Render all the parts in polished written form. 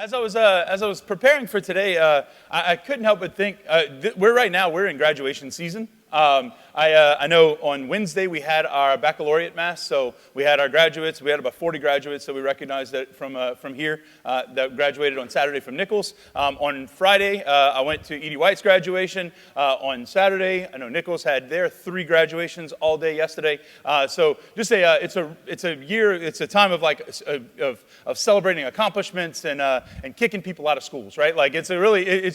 As I was preparing for today, I couldn't help but think we're in graduation season. I know on Wednesday we had our baccalaureate mass, so we had our graduates. We had about 40 graduates, so we recognized that from here that graduated on Saturday from Nichols. On Friday, I went to Edie White's graduation. On Saturday, I know Nichols had their 3 graduations all day yesterday. So just it's a year. It's a time of of celebrating accomplishments and kicking people out of schools, right? Like it's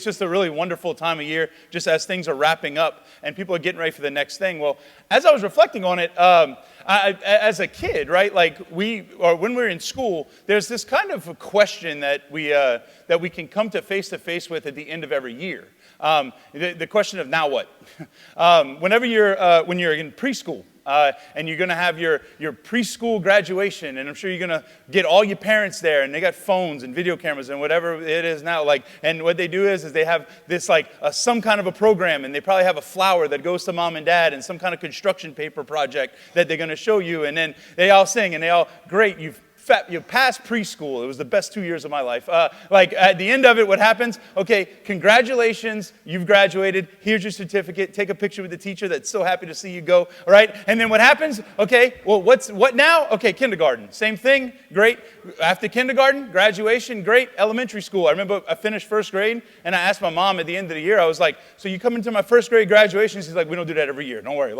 just a really wonderful time of year, just as things are wrapping up and people are getting ready for the next thing. Well, as I was reflecting on it, as a kid, right, when we're in school, there's this kind of a question that we can come to face with at the end of every year. The question of now what? When you're in preschool, and you're going to have your preschool graduation, and I'm sure you're going to get all your parents there, and they got phones and video cameras and whatever it is now. And what they do is they have this some kind of a program, and they probably have a flower that goes to mom and dad, and some kind of construction paper project that they're going to show you, and then they all sing, and they all, great, you passed preschool. It was the best 2 years of my life. At the end of it, what happens? Okay, congratulations, you've graduated. Here's your certificate. Take a picture with the teacher that's so happy to see you go. All right, and then what happens? Okay, well, what now? Okay, kindergarten. Same thing, great. After kindergarten, graduation, great. Elementary school. I remember I finished first grade, and I asked my mom at the end of the year, I was like, so you coming to my first grade graduation? She's like, we don't do that every year. Don't worry.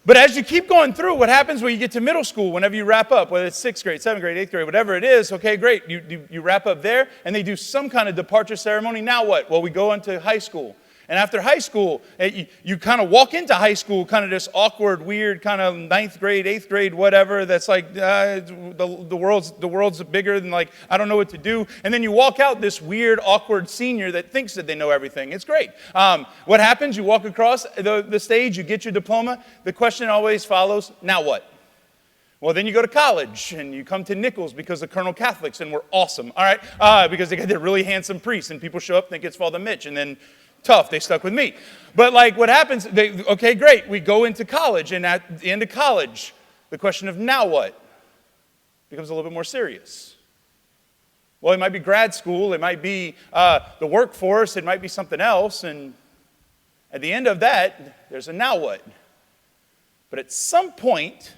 But as you keep going through, what happens when you get to middle school, whenever you wrap up, whether it's 6th grade, 7th grade, 8th grade, whatever it is, okay, great. You wrap up there, and they do some kind of departure ceremony. Now what? Well, we go into high school. And after high school, you kind of walk into high school, kind of this awkward, weird, kind of 9th grade, 8th grade, whatever. That's the world's bigger than I don't know what to do. And then you walk out this weird, awkward senior that thinks that they know everything. It's great. What happens? You walk across the stage, you get your diploma. The question always follows, now what? Well, then you go to college, and you come to Nichols because of Colonel Catholics, and we're awesome, all right? Because they got their really handsome priests, and people show up, think it's Father Mitch, and then tough, they stuck with me. But what happens, okay, great, we go into college, and at the end of college, the question of now what becomes a little bit more serious. Well, it might be grad school, it might be the workforce, it might be something else, and at the end of that, there's a now what. But at some point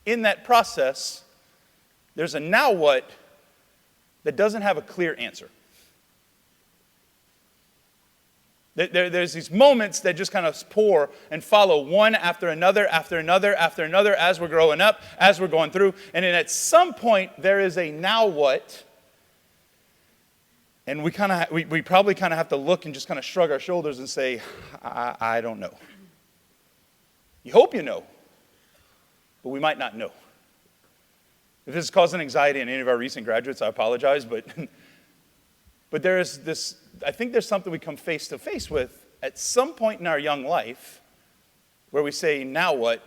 in that process, there's a now what that doesn't have a clear answer. There's these moments that just kind of pour and follow one after another, after another, after another, as we're growing up, as we're going through. And then at some point, there is a now what. And we probably kind of have to look and just kind of shrug our shoulders and say, I don't know. You hope you know, but we might not know. If this is causing anxiety in any of our recent graduates, I apologize, but there is this, I think there's something we come face to face with at some point in our young life where we say, now what?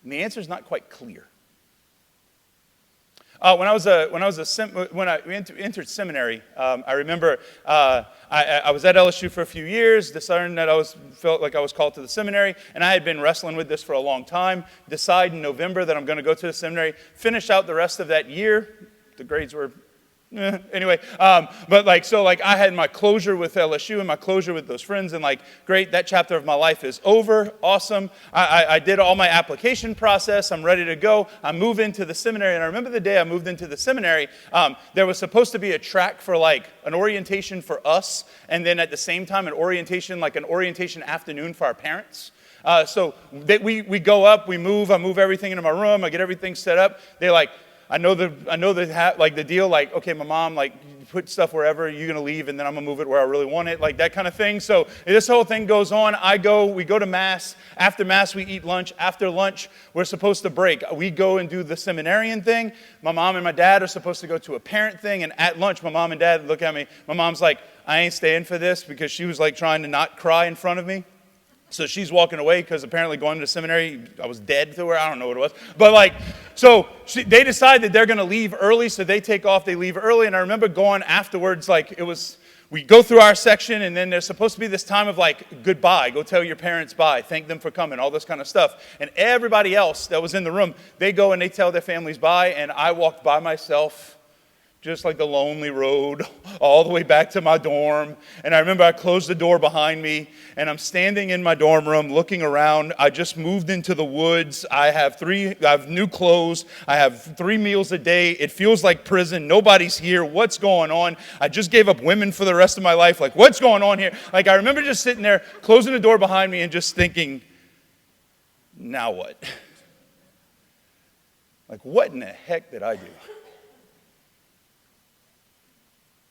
And the answer is not quite clear. When I entered seminary, I remember I was at LSU for a few years, deciding that felt like I was called to the seminary, and I had been wrestling with this for a long time. Decide in November that I'm going to go to the seminary, finish out the rest of that year. The grades were anyway, but I had my closure with LSU and my closure with those friends, and great, that chapter of my life is over, awesome. I did all my application process, I'm ready to go. I move into the seminary, and I remember the day I moved into the seminary, there was supposed to be a track for an orientation for us, and then at the same time an orientation afternoon for our parents. So we go up, I move everything into my room, I get everything set up. They're I know the deal, okay, my mom, you put stuff wherever, you're going to leave, and then I'm going to move it where I really want it, that kind of thing. So this whole thing goes on. We go to Mass. After Mass, we eat lunch. After lunch, we're supposed to break. We go and do the seminarian thing. My mom and my dad are supposed to go to a parent thing, and at lunch, my mom and dad look at me. My mom's like, I ain't staying for this, because she was trying to not cry in front of me. So she's walking away because apparently going to seminary, I was dead to her. I don't know what it was. But they decide that they're going to leave early, so they take off, they leave early. And I remember going afterwards, we go through our section, and then there's supposed to be this time of goodbye. Go tell your parents bye, thank them for coming, all this kind of stuff. And everybody else that was in the room, they go and they tell their families bye, and I walked by myself just like the lonely road all the way back to my dorm. And I remember I closed the door behind me, and I'm standing in my dorm room looking around. I just moved into the woods. I have new clothes. I have 3 meals a day. It feels like prison. Nobody's here. What's going on? I just gave up women for the rest of my life. Like, what's going on here? Like, I remember just sitting there, closing the door behind me, and just thinking, now what? Like, what in the heck did I do?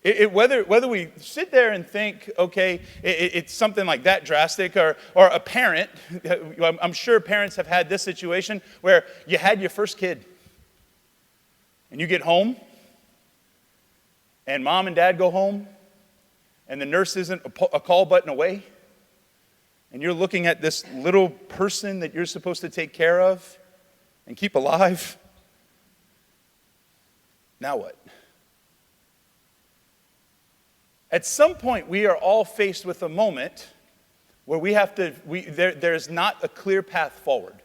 Whether we sit there and think, okay, it's something like that drastic, or a parent, I'm sure parents have had this situation where you had your first kid, and you get home, and mom and dad go home, and the nurse isn't a call button away, and you're looking at this little person that you're supposed to take care of and keep alive. Now what? At some point, we are all faced with a moment where there's not a clear path forward.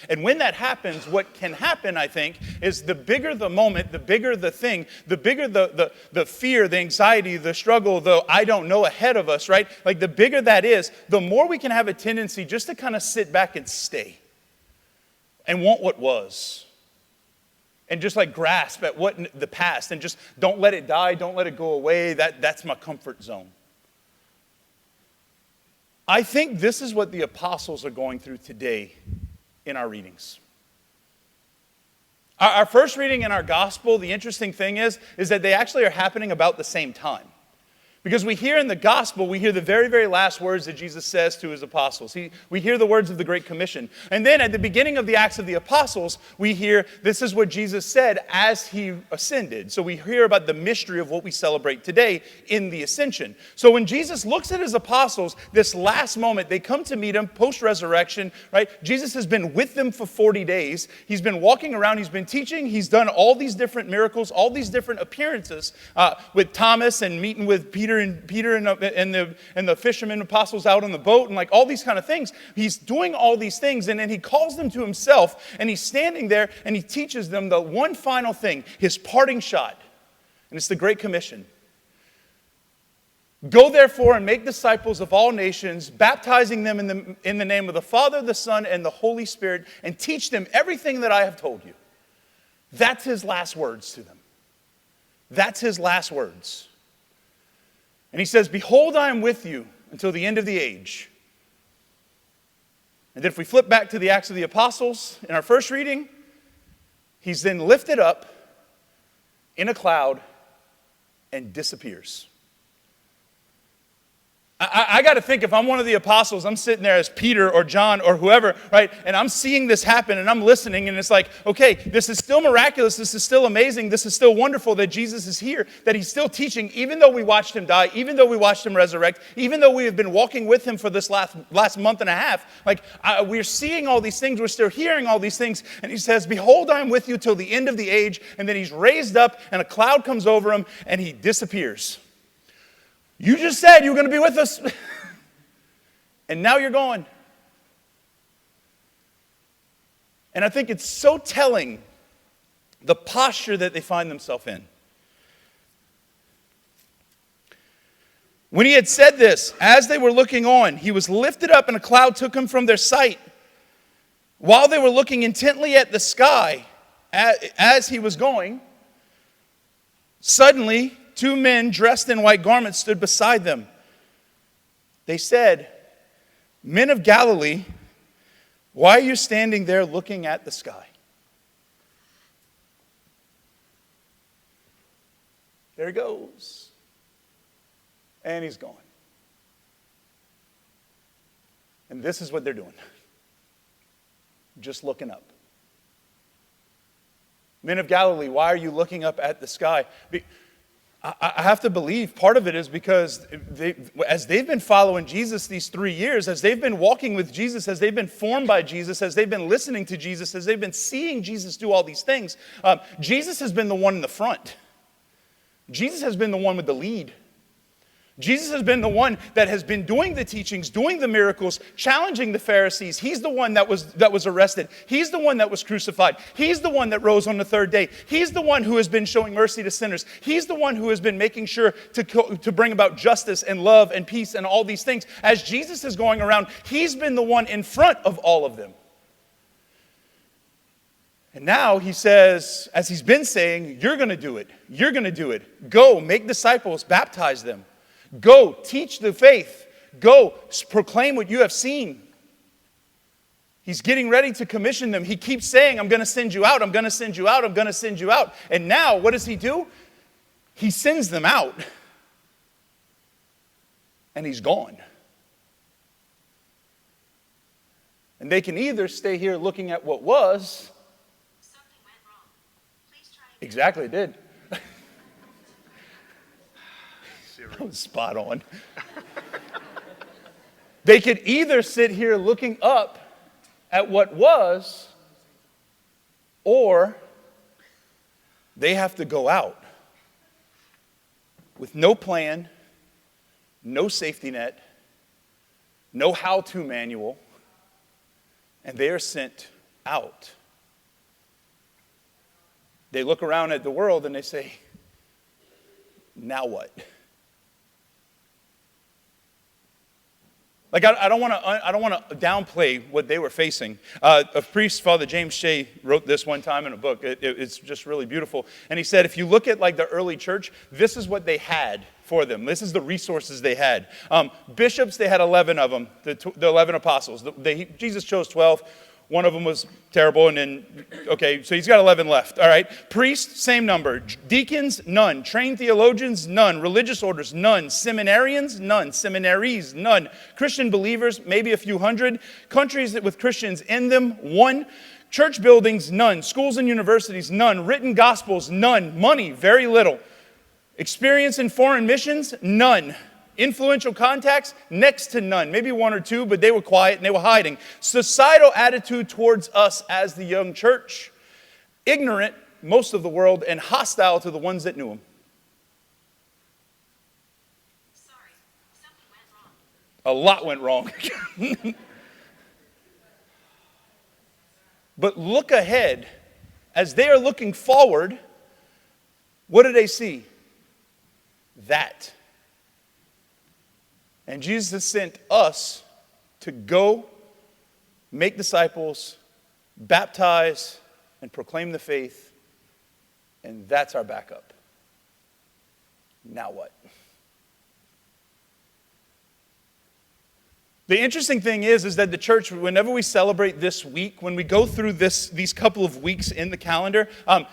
And when that happens, what can happen, I think, is the bigger the moment, the bigger the thing, the bigger the fear, the anxiety, the struggle, the I don't know ahead of us, right? Like the bigger that is, the more we can have a tendency just to kind of sit back and stay and want what was. And just like grasp at what the past and just don't let it die, don't let it go away. That's my comfort zone. I think this is what the apostles are going through today in our readings. Our first reading in our gospel, the interesting thing is that they actually are happening about the same time. Because we hear in the gospel, we hear the very, very last words that Jesus says to his apostles. We hear the words of the Great Commission. And then at the beginning of the Acts of the Apostles, we hear this is what Jesus said as he ascended. So we hear about the mystery of what we celebrate today in the Ascension. So when Jesus looks at his apostles, this last moment, they come to meet him post-resurrection, right? Jesus has been with them for 40 days. He's been walking around. He's been teaching. He's done all these different miracles, all these different appearances with Thomas and meeting with Peter and the fishermen apostles out on the boat and like all these kind of things. He's doing all these things, and then he calls them to himself, and he's standing there and he teaches them the one final thing, his parting shot. And it's the Great Commission. Go therefore and make disciples of all nations, baptizing them in the name of the Father, the Son, and the Holy Spirit, and teach them everything that I have told you. That's his last words to them. That's his last words. And he says, behold, I am with you until the end of the age. And then if we flip back to the Acts of the Apostles in our first reading, he's then lifted up in a cloud and disappears. I got to think, if I'm one of the apostles, I'm sitting there as Peter or John or whoever, right? And I'm seeing this happen and I'm listening, and it's like, okay, this is still miraculous. This is still amazing. This is still wonderful that Jesus is here, that he's still teaching, even though we watched him die, even though we watched him resurrect, even though we have been walking with him for this last month and a half. Like, we're seeing all these things. We're still hearing all these things. And he says, behold, I am with you till the end of the age. And then he's raised up and a cloud comes over him and he disappears. You just said you were going to be with us, and now you're gone. And I think it's so telling, the posture that they find themselves in. When he had said this, as they were looking on, he was lifted up, and a cloud took him from their sight. While they were looking intently at the sky as he was going, suddenly 2 men dressed in white garments stood beside them. They said, men of Galilee, why are you standing there looking at the sky? There he goes. And he's gone. And this is what they're doing. Just looking up. Men of Galilee, why are you looking up at the sky? I have to believe part of it is because as they've been following Jesus these 3 years, as they've been walking with Jesus, as they've been formed by Jesus, as they've been listening to Jesus, as they've been seeing Jesus do all these things, Jesus has been the one in the front. Jesus has been the one with the lead. Jesus has been the one that has been doing the teachings, doing the miracles, challenging the Pharisees. He's the one that was arrested. He's the one that was crucified. He's the one that rose on the third day. He's the one who has been showing mercy to sinners. He's the one who has been making sure to bring about justice and love and peace and all these things. As Jesus is going around, he's been the one in front of all of them. And now he says, as he's been saying, you're going to do it. You're going to do it. Go, make disciples, baptize them. Go, teach the faith. Go, proclaim what you have seen. He's getting ready to commission them. He keeps saying, I'm going to send you out. I'm going to send you out. I'm going to send you out. And now, what does he do? He sends them out. And he's gone. And they can either stay here looking at what was. Something went wrong. Please try again. Exactly, it did. That was spot on. They could either sit here looking up at what was, or they have to go out with no plan, no safety net, no how-to manual, and they are sent out. They look around at the world and they say, now what? Like, I don't want to downplay what they were facing. A priest, Father James Shea, wrote this one time in a book. It's just really beautiful. And he said, if you look at like the early church, this is what they had for them. This is the resources they had. Bishops, they had 11 of them, the 11 apostles. Jesus chose 12. One of them was terrible, and then, okay, so he's got 11 left, all right? Priests, same number. Deacons, none. Trained theologians, none. Religious orders, none. Seminarians, none. Seminaries, none. Christian believers, maybe a few hundred. Countries with Christians in them, one. Church buildings, none. Schools and universities, none. Written gospels, none. Money, very little. Experience in foreign missions, none. Influential contacts, next to none. Maybe one or two, but they were quiet and they were hiding. Societal attitude towards us as the young church. Ignorant, most of the world, and hostile to the ones that knew him. Sorry, something went wrong. A lot went wrong. But look ahead. As they are looking forward, what do they see? That. And Jesus has sent us to go, make disciples, baptize, and proclaim the faith. And that's our backup. Now what? The interesting thing is that the church, whenever we celebrate this week, when we go through these couple of weeks in the calendar,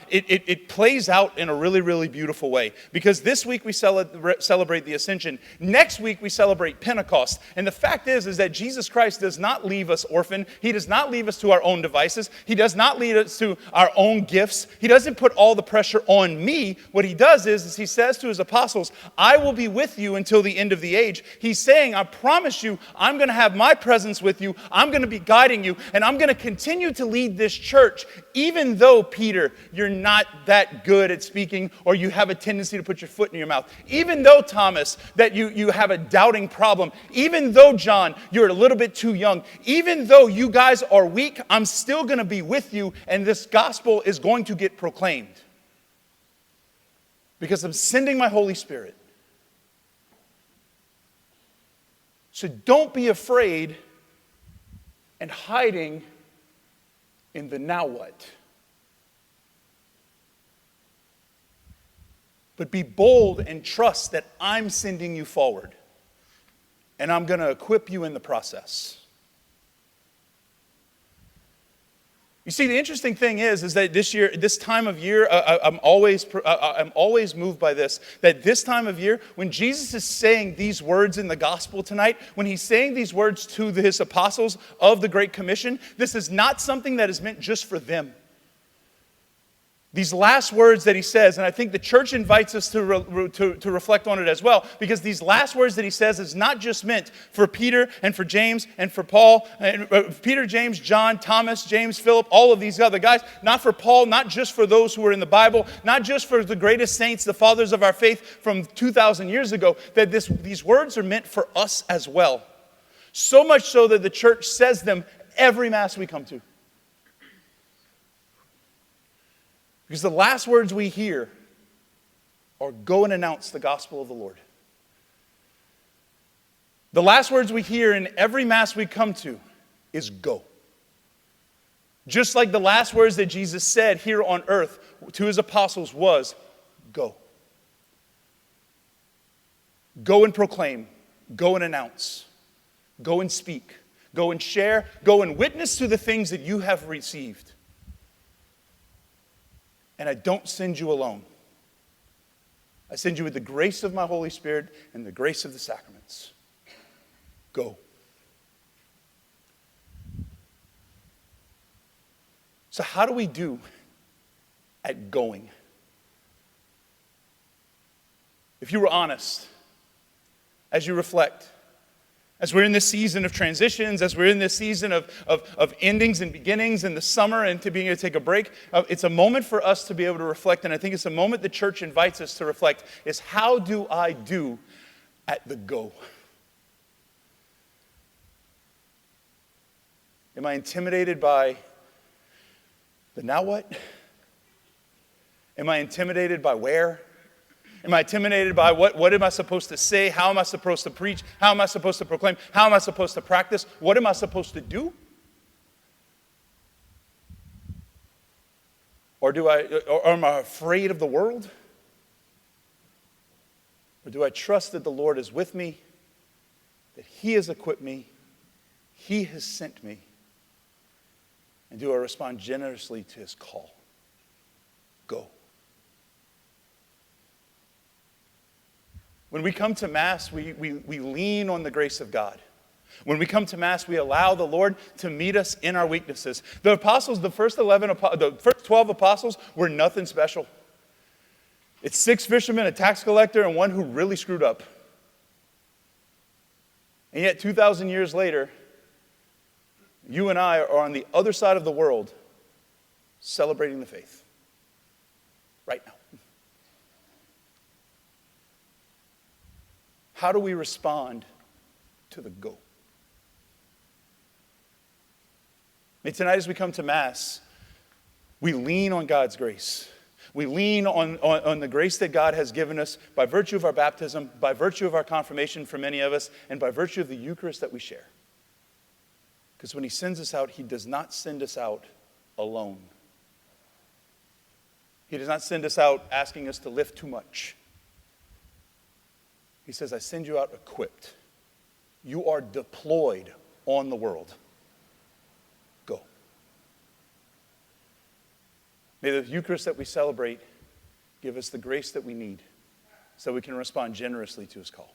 it plays out in a really, really beautiful way. Because this week we celebrate the Ascension. Next week we celebrate Pentecost. And the fact is that Jesus Christ does not leave us orphaned. He does not leave us to our own devices. He does not lead us to our own gifts. He doesn't put all the pressure on me. What he does is he says to his apostles, I will be with you until the end of the age. He's saying, I promise you, I'm going to have my presence with you. I'm going to be guiding you, and I'm going to continue to lead this church, even though, Peter, you're not that good at speaking, or you have a tendency to put your foot in your mouth. Even though, Thomas, that you have a doubting problem. Even though, John, you're a little bit too young. Even though you guys are weak, I'm still going to be with you, and this gospel is going to get proclaimed. Because I'm sending my Holy Spirit. So don't be afraid and hiding in the now what. But be bold and trust that I'm sending you forward. And I'm going to equip you in the process. You see, the interesting thing is that this time of year, I'm always moved by this, that this time of year, when Jesus is saying these words in the gospel tonight, when he's saying these words to his apostles of the Great Commission, this is not something that is meant just for them. These last words that he says, and I think the church invites us to reflect on it as well, because these last words that he says is not just meant for Peter and for James and for Paul, and Peter, James, John, Thomas, James, Philip, all of these other guys, not for Paul, not just for those who are in the Bible, not just for the greatest saints, the fathers of our faith from 2,000 years ago, that these words are meant for us as well. So much so that the church says them every Mass we come to. Because the last words we hear are, go and announce the gospel of the Lord. The last words we hear in every Mass we come to is go. Just like the last words that Jesus said here on earth to his apostles was, go. Go and proclaim. Go and announce. Go and speak. Go and share. Go and witness to the things that you have received. And I don't send you alone. I send you with the grace of my Holy Spirit and the grace of the sacraments. Go. So how do we do at going? If you were honest, as you reflect, as we're in this season of transitions, as we're in this season of endings and beginnings in the summer and to being able to take a break, it's a moment for us to be able to reflect, and I think it's a moment the church invites us to reflect, is how do I do at the go? Am I intimidated by the now what? Am I intimidated by where? Am I intimidated by what am I supposed to say? How am I supposed to preach? How am I supposed to proclaim? How am I supposed to practice? What am I supposed to do? Or am I afraid of the world? Or do I trust that the Lord is with me, that he has equipped me, he has sent me? And do I respond generously to his call? Go. When we come to Mass, we lean on the grace of God. When we come to Mass, we allow the Lord to meet us in our weaknesses. The apostles, the first 12 apostles were nothing special. It's 6 fishermen, a tax collector, and one who really screwed up. And yet 2,000 years later, you and I are on the other side of the world celebrating the faith. Right now. How do we respond to the go? May tonight as we come to Mass, we lean on God's grace. We lean on the grace that God has given us by virtue of our baptism, by virtue of our confirmation for many of us, and by virtue of the Eucharist that we share. Because when he sends us out, he does not send us out alone. He does not send us out asking us to lift too much. He says, I send you out equipped. You are deployed on the world. Go. May the Eucharist that we celebrate give us the grace that we need so we can respond generously to his call.